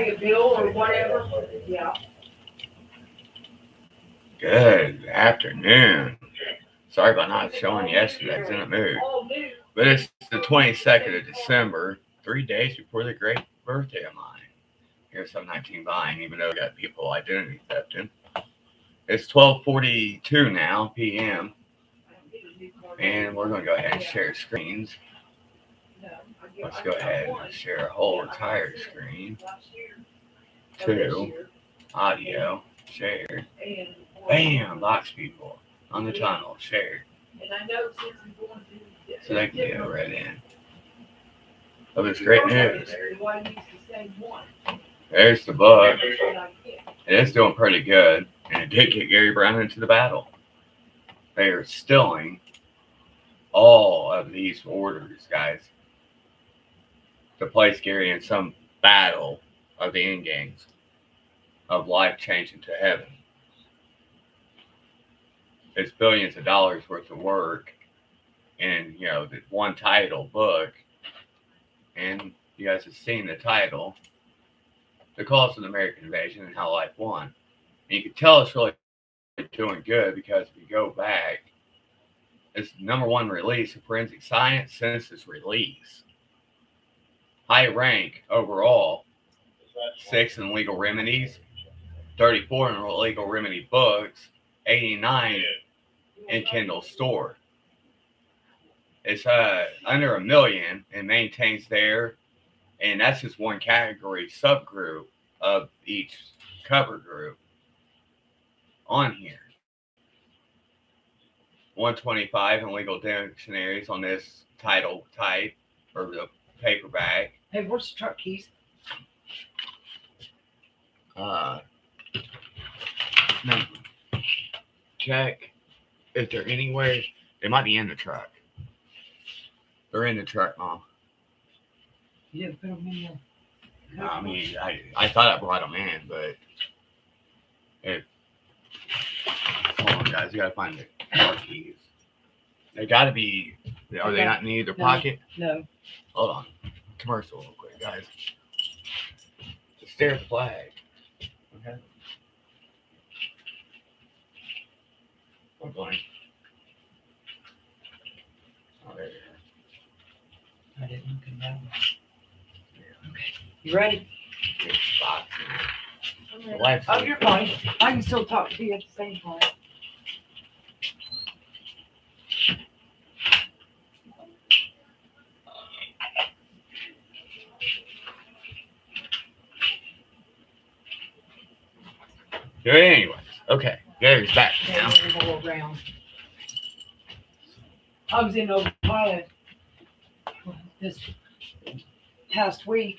pay a bill or whatever. Yeah. Good afternoon. Sorry about not showing yesterday. I was in a mood. But it's the 22nd of December, 3 days before the great birthday of mine. Here's some 19 buying, even though I got people identity thefting. It's 12:42 now, p.m. And we're going to go ahead and share screens. Let's go ahead and share a whole entire screen. 2, audio, share. Bam, box people on the tunnel, shared. So they can get right in. So it's great news. There's the book. It's doing pretty good. And it did get Gary Brown into the battle. They are stealing all of these orders, guys, to place Gary in some battle of the end games of life changing to heaven. It's billions of dollars worth of work in, the one title book. And you guys have seen the title, The Cost of the American Invasion and How Life Won. And you can tell it's really doing good because if you go back, it's the #1 release of forensic science since its release. High rank overall, 6 in legal remedies, 34 in legal remedy books, 89 in Kindle store. It's under 1 million and maintains there, and that's just one category subgroup of each cover group on here. 125 in legal dictionaries on this title type or the paperback. Hey, where's the truck keys? No. Check if they're anywhere. They might be in the truck. They're in the truck, Mom. You didn't put them in there. No, I mean, I thought I brought them in, but hold on, guys. You gotta find the car keys. They gotta be. Are they not in either pocket? No. Hold on. Commercial real quick, guys. Just stare at the flag. Okay. I'm going. Oh, there you I didn't look at that one. Okay. You ready? Oh, you're fine. I can still talk to you at the same time. Anyways, okay. Gary's back now. I was in Ohio this past week,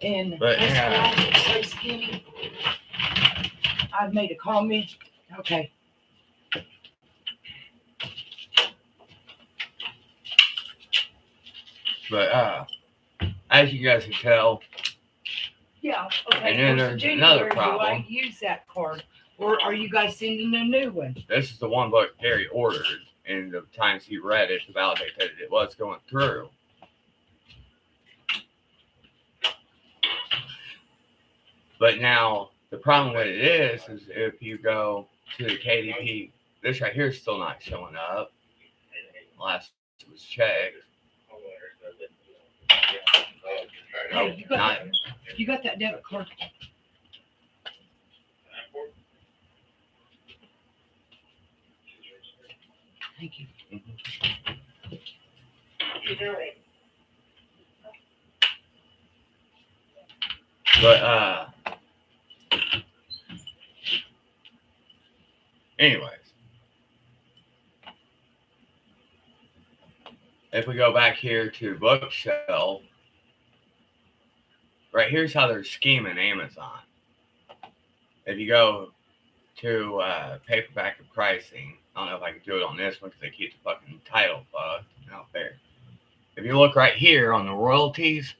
and But, this yeah. girl was so skinny. I made a comment. Okay. But as you guys can tell, Yeah. Okay. And then there's another problem. Do I use that card, or are you guys sending a new one? this is the one book Gary ordered, and the times he read it to validate that it was going through. But now the problem with it is if you go to the KDP, this right here is still not showing up. Last it was checked. Hey, you got that debit card? Thank you. But anyways, if we go back here to bookshelf, right here's how they're scheming Amazon. If you go to paperback and pricing, I don't know if I can do it on this one because they keep the fucking title fucked out there. If you look right here on the royalties,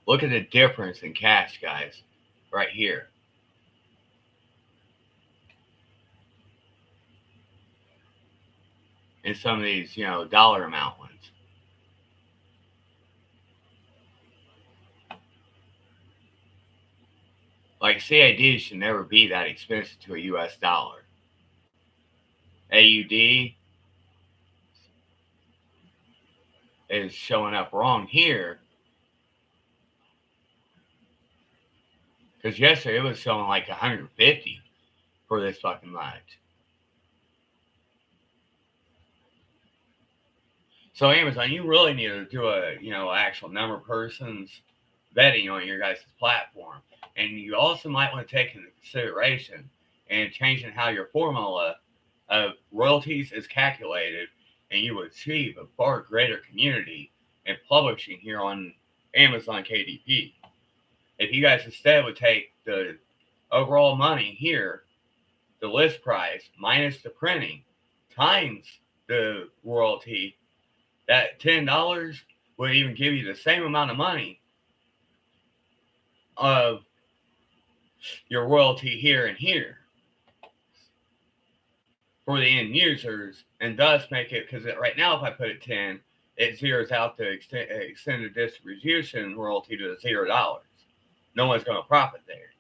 look at the difference in cash, guys, right here. And some of these, dollar amount ones. like CAD should never be that expensive to a US dollar. AUD is showing up wrong here. Because yesterday it was showing like 150 for this fucking much. So Amazon, you really need to do a, actual number of persons vetting on your guys' platform. And you also might want to take into consideration and changing how your formula of royalties is calculated, and you will achieve a far greater community in publishing here on Amazon KDP. If you guys instead would take the overall money here, the list price minus the printing times the royalty, that $10 would even give you the same amount of money of your royalty here and here for the end users, and thus make it, because right now if I put it 10, it zeroes out the extended distribution royalty to $0. No one's going to profit there.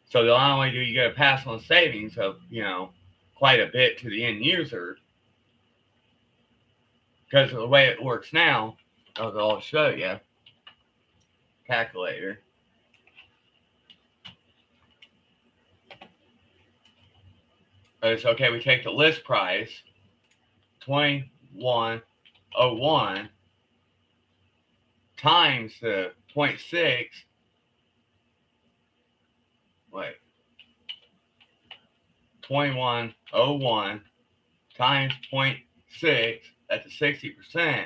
So the only way you get a pass on savings of, quite a bit to the end user, because of the way it works now, I'll show you. Calculator. It's okay, we take the list price, 2101, times the 0.6, wait, 2101 times 0.6, that's a 60%,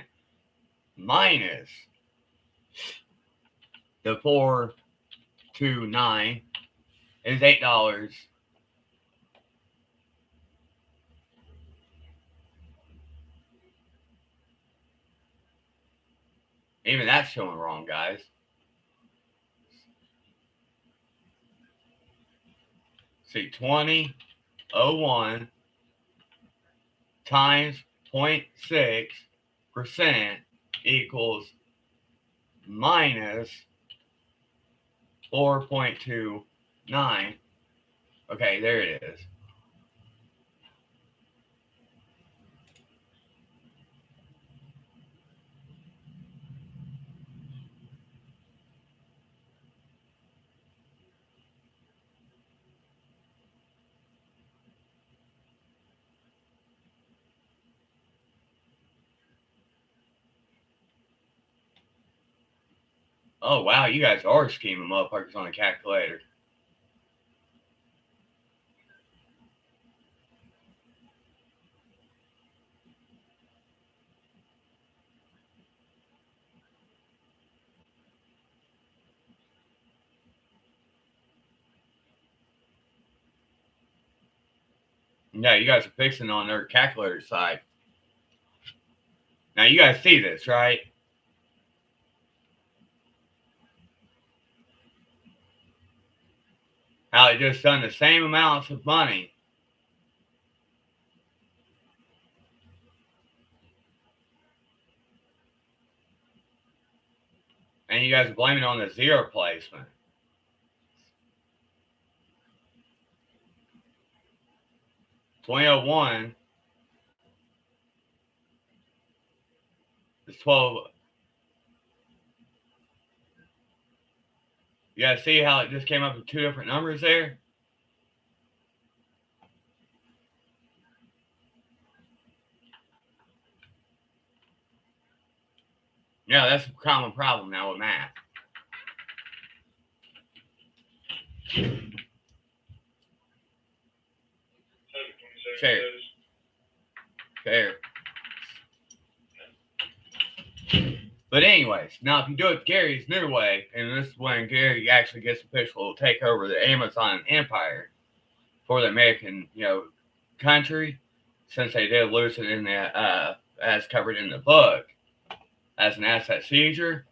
minus the 429 is $8. Even that's showing wrong, guys. See, 2001 times 0.6% equals minus 4.29. Okay, there it is. Oh, wow, you guys are scheming motherfuckers on a calculator. Yeah, you guys are fixing on their calculator side. Now, you guys see this, right? How it just done the same amounts of money. And you guys are blaming it on the zero placement. $20.01 is 12. You guys see how it just came up with two different numbers there? Yeah, that's a common problem now with math. Share. But anyways, now if you do it Gary's new way, and this is when Gary actually gets official to take over the Amazon empire for the American, country, since they did lose it in the as covered in the book as an asset seizure,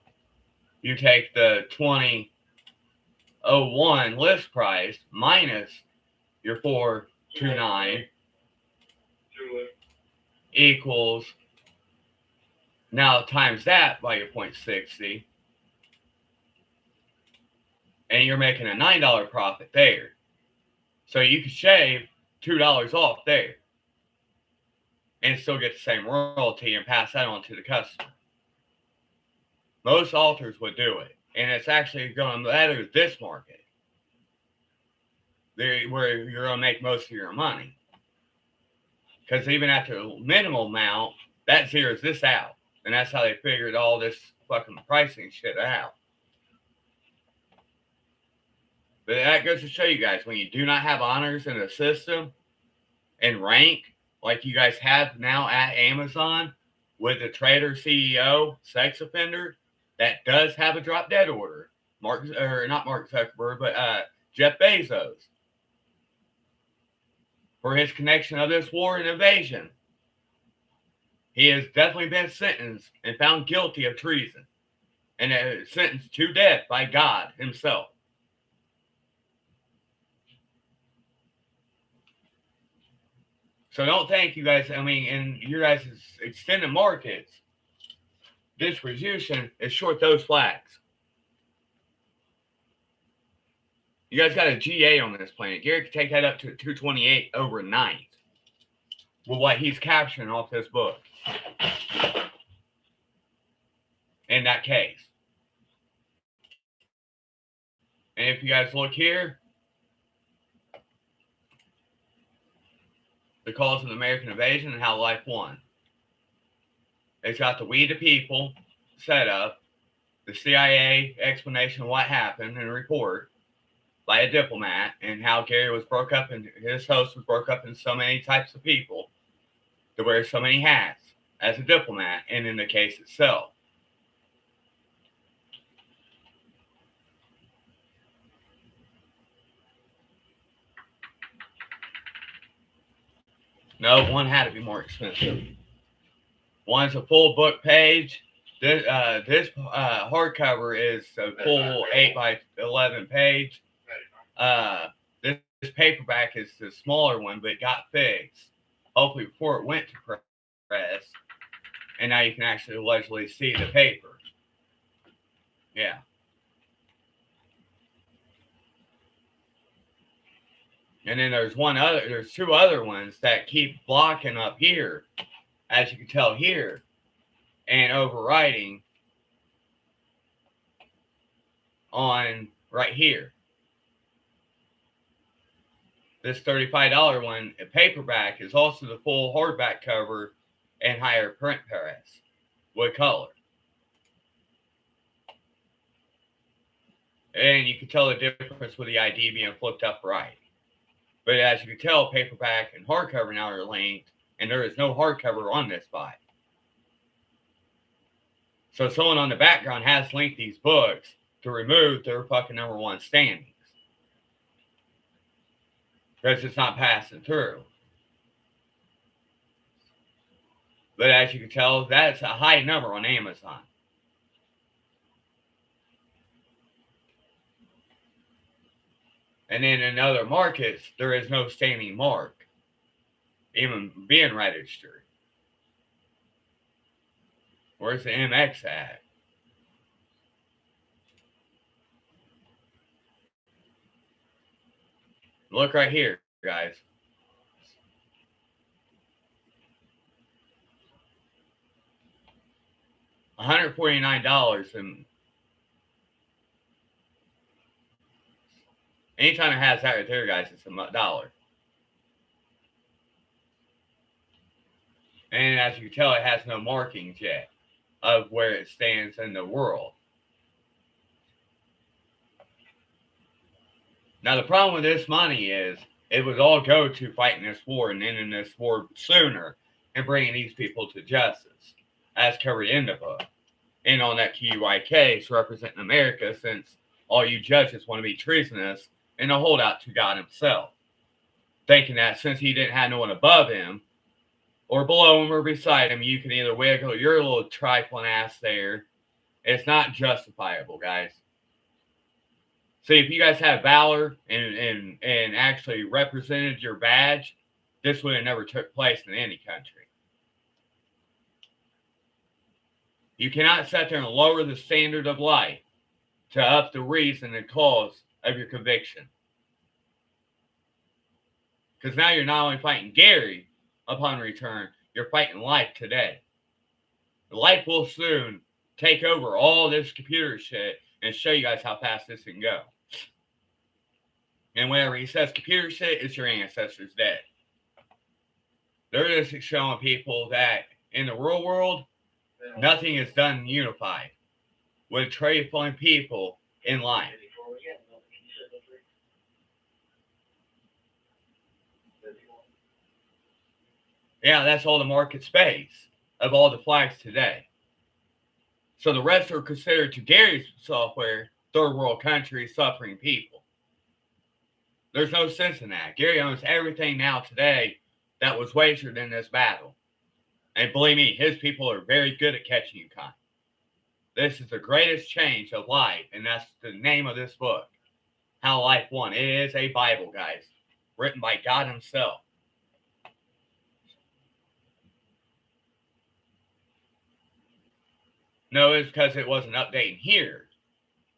you take the 2001 list price minus your 429 equals, now times that by your 0.60 and you're making a $9 profit there. So you could shave $2 off there and still get the same royalty and pass that on to the customer. Most authors would do it, and it's actually going to better this market where you're going to make most of your money. Because even at the minimal amount, that zeroes this out. And that's how they figured all this fucking pricing shit out. But that goes to show you guys, when you do not have honors in the system and rank, like you guys have now at Amazon, with the trader CEO, sex offender, that does have a drop dead order. Not Mark Zuckerberg, but Jeff Bezos. For his connection of this war and invasion. He has definitely been sentenced and found guilty of treason. And sentenced to death by God himself. So don't think you guys, in your guys' extended markets, distribution is short those flags. You guys got a GA on this planet. Gary could take that up to 228 overnight with what he's capturing off this book. In that case. And if you guys look here, the cause of the American invasion and how life won. It's got the We the People set up, the CIA explanation of what happened and a report by a diplomat, and how Gary was broke up and his host was broke up in so many types of people to wear so many hats as a diplomat, and in the case itself. No, one had to be more expensive. One's a full book page. This hardcover is a full 8x11 page. This paperback is the smaller one, but it got fixed. Hopefully before it went to press. And now you can actually allegedly see the paper. Yeah. And then there's two other ones that keep blocking up here, as you can tell here, and overwriting on right here. This $35 one, a paperback, is also the full hardback cover and higher print press with color. And you can tell the difference with the ID being flipped up right. But as you can tell, paperback and hardcover now are linked, and there is no hardcover on this buy. So someone on the background has linked these books to remove their fucking #1 standings. Because it's not passing through. But as you can tell, that's a high number on Amazon. And then in other markets, there is no standing mark, even being registered. Where's the MX at? Look right here, guys. $149, and anytime it has that right there, guys, it's $1. And as you can tell, it has no markings yet of where it stands in the world. Now, the problem with this money is it would all go to fighting this war and ending this war sooner and bringing these people to justice, as covered in the book. And on that QUI case representing America, since all you judges want to be treasonous and a holdout to God himself, thinking that since he didn't have no one above him or below him or beside him, you can either wiggle your little trifling ass there. It's not justifiable, guys. See, if you guys had valor and actually represented your badge, this would have never took place in any country. You cannot sit there and lower the standard of life to up the reason and cause of your conviction. Because now you're not only fighting Gary upon return, you're fighting life today. Life will soon take over all this computer shit and show you guys how fast this can go. And whenever he says computer shit, it's your ancestors dead. They're just showing people that in the real world, nothing is done unified with trade-pulling people in line. Yeah, that's all the market space of all the flags today. So the rest are considered, to Gary's software, third world countries suffering people. There's no sense in that. Gary owns everything now today that was wagered in this battle. And believe me, his people are very good at catching you con. This is the greatest change of life, and that's the name of this book. How Life Won. It is a Bible, guys, written by God himself. No, it's because it wasn't updating here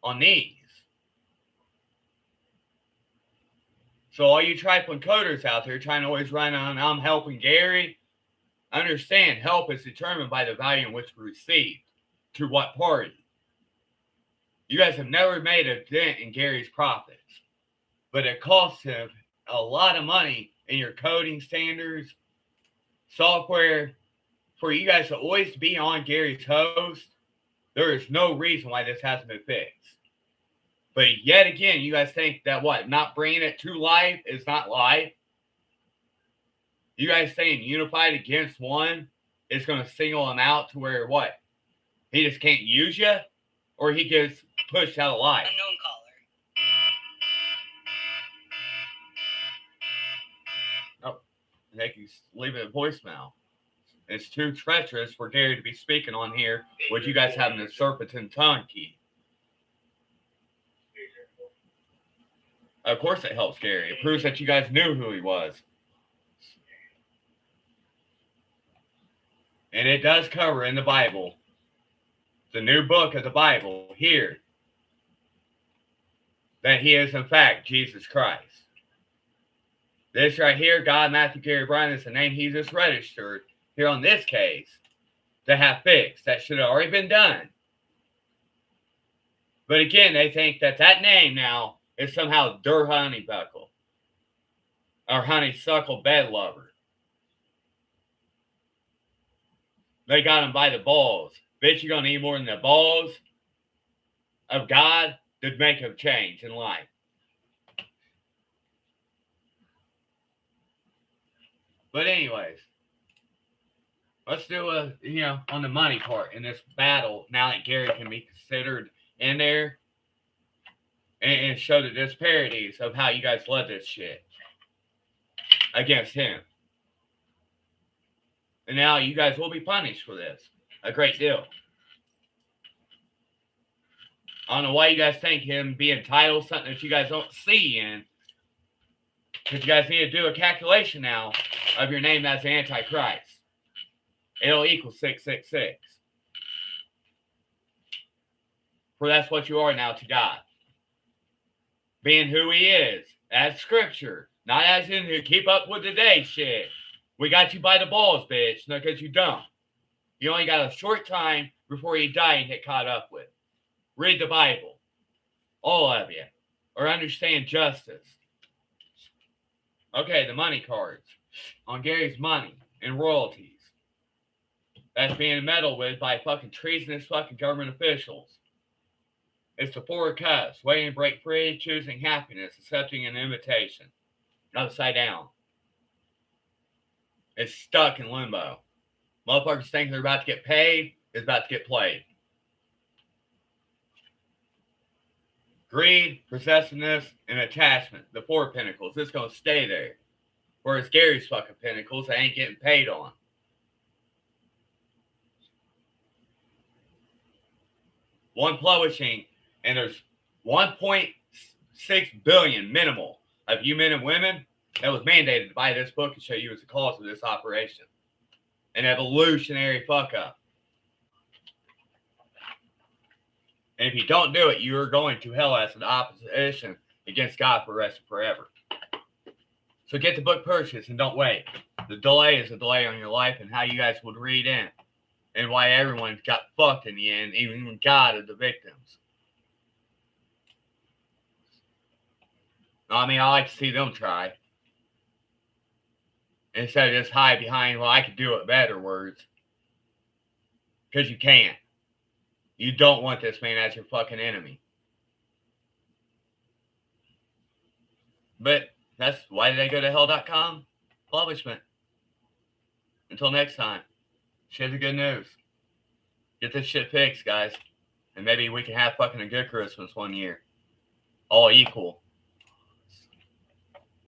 on these. So all you trifling coders out there trying to always run on, I'm helping Gary, understand help is determined by the value in which we received. To what party? You guys have never made a dent in Gary's profits, but it costs him a lot of money in your coding standards, software, for you guys to always be on Gary's host. There is no reason why this hasn't been fixed. But yet again, you guys think that what? Not bringing it to life is not life? You guys saying unified against one is going to single him out to where what? He just can't use you? Or he gets pushed out of life? Unknown caller. Oh, they can leave it a voicemail. It's too treacherous for Gary to be speaking on here with you guys having a serpentine tongue key. Of course it helps Gary. It proves that you guys knew who he was. And it does cover in the Bible, the new book of the Bible here, that he is in fact Jesus Christ. This right here, God Matthew Gary Bryan, is the name he just registered here on this case to have fixed. That should have already been done. But again, they think that that name now is somehow Der Honeybuckle or Honeysuckle Bed Lover. They got him by the balls. Bitch, you're going to need more than the balls of God to make a change in life. But anyways, let's do on the money part in this battle, now that Gary can be considered in there, and show the disparities of how you guys led this shit against him. And now you guys will be punished for this a great deal. I don't know why you guys think him being titled something that you guys don't see in, because you guys need to do a calculation now of your name as Antichrist. It'll equal 666. For that's what you are now to God. Being who he is, as scripture, not as in here, keep up with the day shit. We got you by the balls, bitch, no, because you don't. You only got a short time before you die and get caught up with. Read the Bible, all of you, or understand justice. Okay, the money cards on Gary's money and royalties. That's being meddled with by fucking treasonous fucking government officials. It's the four cups, waiting to break free, choosing happiness, accepting an invitation. Upside down. It's stuck in limbo. Motherfuckers think they're about to get paid, is about to get played. Greed, possessiveness, and attachment. The four pentacles. It's going to stay there. Whereas Gary's fucking pentacles, they ain't getting paid on. One publishing, and there's 1.6 billion minimal of you men and women that was mandated to buy this book and show you as the cause of this operation. An evolutionary fuck up. And if you don't do it, you are going to hell as an opposition against God for the rest of forever. So get the book purchased and don't wait. The delay is a delay on your life and how you guys would read in. And why everyone got fucked in the end, even God of the victims. I mean, I like to see them try. Instead of just hide behind, well, I could do it better words. Because you can't. You don't want this man as your fucking enemy. But that's why did they go to hell.com? Publishment. Until next time. Share the good news. Get this shit fixed, guys. And maybe we can have fucking a good Christmas one year. All equal.